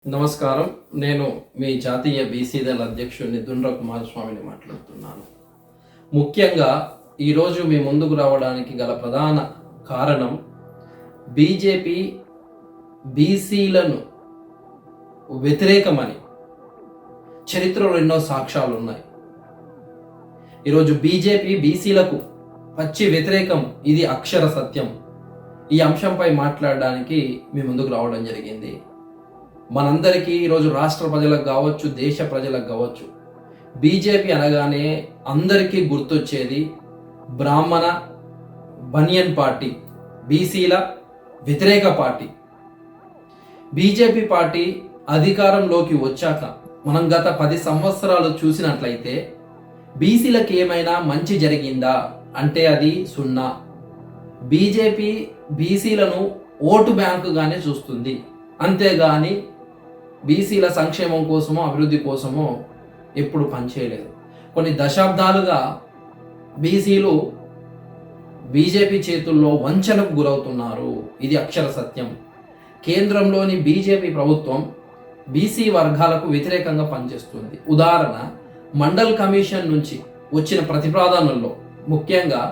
నమస్కారం. నేను మీ జాతీయ బీసీదళ అధ్యక్షుడిని దుండ్ర కుమారస్వామిని మాట్లాడుతున్నాను. ముఖ్యంగా ఈరోజు మీ ముందుకు రావడానికి గల ప్రధాన కారణం బీజేపీ బీసీలను వ్యతిరేకమని చరిత్రలో ఎన్నో సాక్ష్యాలు ఉన్నాయి. ఈరోజు బీజేపీ బీసీలకు పచ్చి వ్యతిరేకం, ఇది అక్షర సత్యం. ఈ అంశంపై మాట్లాడడానికి మీ ముందుకు రావడం జరిగింది. మనందరికీ ఈరోజు రాష్ట్ర ప్రజలకు కావచ్చు, దేశ ప్రజలకు కావచ్చు, బీజేపీ అనగానే అందరికీ గుర్తొచ్చేది బ్రాహ్మణ బనియన్ పార్టీ, బీసీల వ్యతిరేక పార్టీ. బీజేపీ పార్టీ అధికారంలోకి వచ్చాక మనం గత 10 సంవత్సరాలు చూసినట్లయితే బీసీలకు ఏమైనా మంచి జరిగిందా అంటే అది సున్నా. బీజేపీ బీసీలను ఓటు బ్యాంకుగానే చూస్తుంది, అంతేగాని బీసీల సంక్షేమం కోసమో అభివృద్ధి కోసమో ఎప్పుడు పనిచేయలేదు. కొన్ని దశాబ్దాలుగా బీసీలు బీజేపీ చేతుల్లో వంచనకు గురవుతున్నారు, ఇది అక్షర సత్యం. కేంద్రంలోని బీజేపీ ప్రభుత్వం బీసీ వర్గాలకు వ్యతిరేకంగా పనిచేస్తుంది. ఉదాహరణ, మండల్ కమిషన్ నుంచి వచ్చిన ప్రతిపాదనల్లో ముఖ్యంగా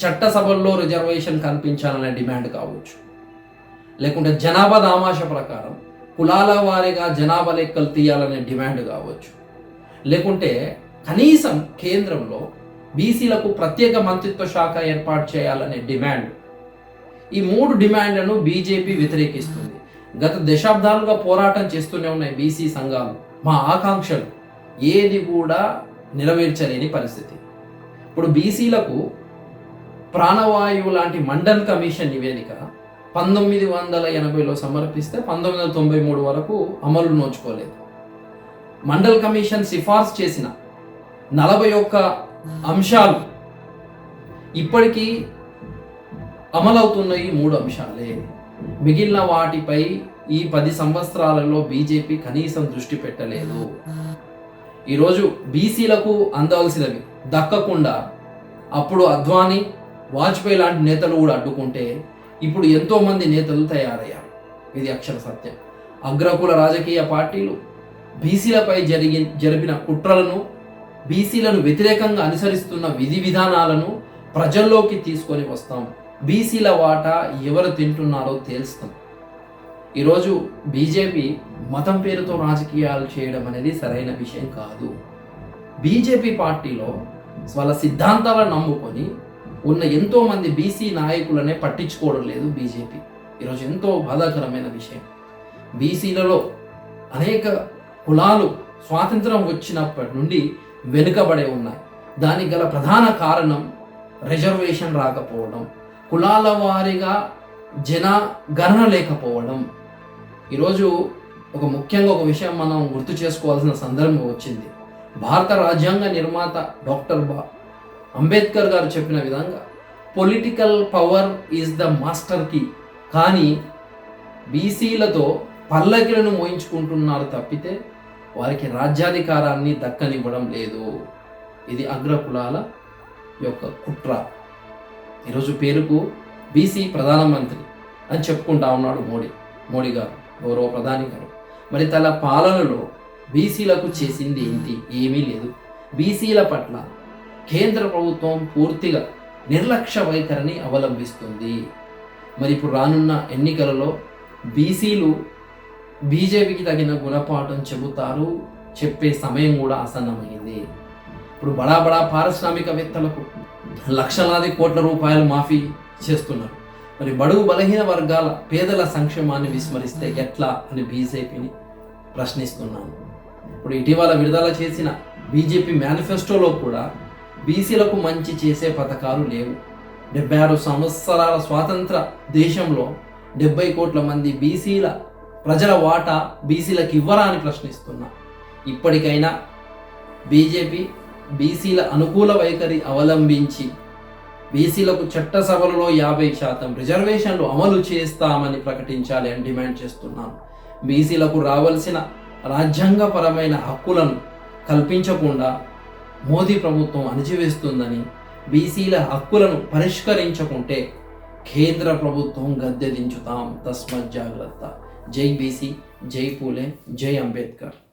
చట్టసభల్లో రిజర్వేషన్ కల్పించాలనే డిమాండ్ కావచ్చు, లేకుంటే జనాభా దామాష ప్రకారం కులాల వారీగా జనాభా లెక్కలు తీయాలనే డిమాండ్ కావచ్చు, లేకుంటే కనీసం కేంద్రంలో బీసీలకు ప్రత్యేక మంత్రిత్వ శాఖ ఏర్పాటు చేయాలనే డిమాండ్. ఈ 3 డిమాండ్లను బీజేపీ వ్యతిరేకిస్తుంది. గత దశాబ్దాలుగా పోరాటం చేస్తూనే ఉన్నాయి బీసీ సంఘాలు. మా ఆకాంక్షలు ఏది కూడా నెరవేర్చలేని పరిస్థితి. ఇప్పుడు బీసీలకు ప్రాణవాయువు లాంటి మండల్ కమిషన్ నివేదిక 1980లో సమర్పిస్తే 1993 వరకు అమలు నోచుకోలేదు. మండల్ కమిషన్ సిఫార్సు చేసిన 41 అంశాలు ఇప్పటికీ అమలవుతున్న ఈ 3 అంశాలే. మిగిలిన వాటిపై ఈ 10 సంవత్సరాలలో బీజేపీ కనీసం దృష్టి పెట్టలేదు. ఈరోజు బీసీలకు అందవలసినవి దక్కకుండా అప్పుడు అద్వానీ, వాజ్పేయి లాంటి నేతలు కూడా అడ్డుకుంటే ఇప్పుడు ఎంతోమంది నేతలు తయారయ్యారు, ఇది అక్షర సత్యం. అగ్రకుల రాజకీయ పార్టీలు బీసీలపై జరిపిన కుట్రలను, బీసీలను వ్యతిరేకంగా అనుసరిస్తున్న విధి విధానాలను ప్రజల్లోకి తీసుకొని వస్తాం. బీసీల వాటా ఎవరు తింటున్నారో తేల్స్తాం. ఈరోజు బీజేపీ మతం పేరుతో రాజకీయాలు చేయడం అనేది సరైన విషయం కాదు. బీజేపీ పార్టీలో వాళ్ళ సిద్ధాంతాలను నమ్ముకొని ఉన్న ఎంతో మంది బీసీ నాయకులనే పట్టించుకోవడం లేదు బీజేపీ. ఈరోజు ఎంతో బాధాకరమైన విషయం. బీసీలలో అనేక కులాలు స్వాతంత్రం వచ్చినప్పటి నుండి వెనుకబడే ఉన్నాయి. దానికి గల ప్రధాన కారణం రిజర్వేషన్ రాకపోవడం, కులాల వారీగా జనగణన లేకపోవడం. ఈరోజు ముఖ్యంగా ఒక విషయం మనం గుర్తు చేసుకోవాల్సిన సందర్భం వచ్చింది. భారత రాజ్యాంగ నిర్మాత డాక్టర్ అంబేద్కర్ గారు చెప్పిన విధంగా political power is the master key. కానీ బీసీలతో పల్లకిలను మోయించుకుంటున్నారు తప్పితే వారికి రాజ్యాధికారాన్ని దక్కనివ్వడం లేదు. ఇది అగ్రకులాల యొక్క కుట్ర. ఈరోజు పేరుకు బీసీ ప్రధానమంత్రి అని చెప్పుకుంటా ఉన్నాడు మోడీ గారు, గౌరవ ప్రధాని గారు. మరి తన పాలనలో బీసీలకు చేసింది ఏంటి? ఏమీ లేదు. బీసీల పట్ల కేంద్ర ప్రభుత్వం పూర్తిగా నిర్లక్ష్య వైఖరిని అవలంబిస్తుంది. మరి ఇప్పుడు రానున్న ఎన్నికలలో బీసీలు బీజేపీకి తగిన గుణపాఠం చెబుతారు, చెప్పే సమయం కూడా ఆసన్నమైంది. ఇప్పుడు బడా పారిశ్రామికవేత్తలకు లక్షలాది కోట్ల రూపాయలు మాఫీ చేస్తున్నారు. మరి బడుగు బలహీన వర్గాల పేదల సంక్షేమాన్ని విస్మరిస్తే ఎట్లా అని బీజేపీని ప్రశ్నిస్తున్నాను. ఇప్పుడు ఇటీవల విడుదల చేసిన బీజేపీ మేనిఫెస్టోలో కూడా బీసీలకు మంచి చేసే పథకాలు లేవు. 76 సంవత్సరాల స్వాతంత్ర దేశంలో 70 కోట్ల మంది బీసీల ప్రజల వాటా బీసీలకు ఇవ్వరా అని ప్రశ్నిస్తున్నా. ఇప్పటికైనా బీజేపీ బీసీల అనుకూల వైఖరి అవలంబించి బీసీలకు చట్టసభలలో 50% రిజర్వేషన్లు అమలు చేస్తామని ప్రకటించాలి అని డిమాండ్ చేస్తున్నాను. బీసీలకు రావాల్సిన రాజ్యాంగపరమైన హక్కులను కల్పించకుండా మోదీ ప్రభుత్వం అణచివేస్తుందని, బీసీల హక్కులను పరిష్కరించకుంటే కేంద్ర ప్రభుత్వం గద్దె దించుతాం. తస్మత్ జాగ్రత్త. జై బీసీ, జై పూలే, జై అంబేద్కర్.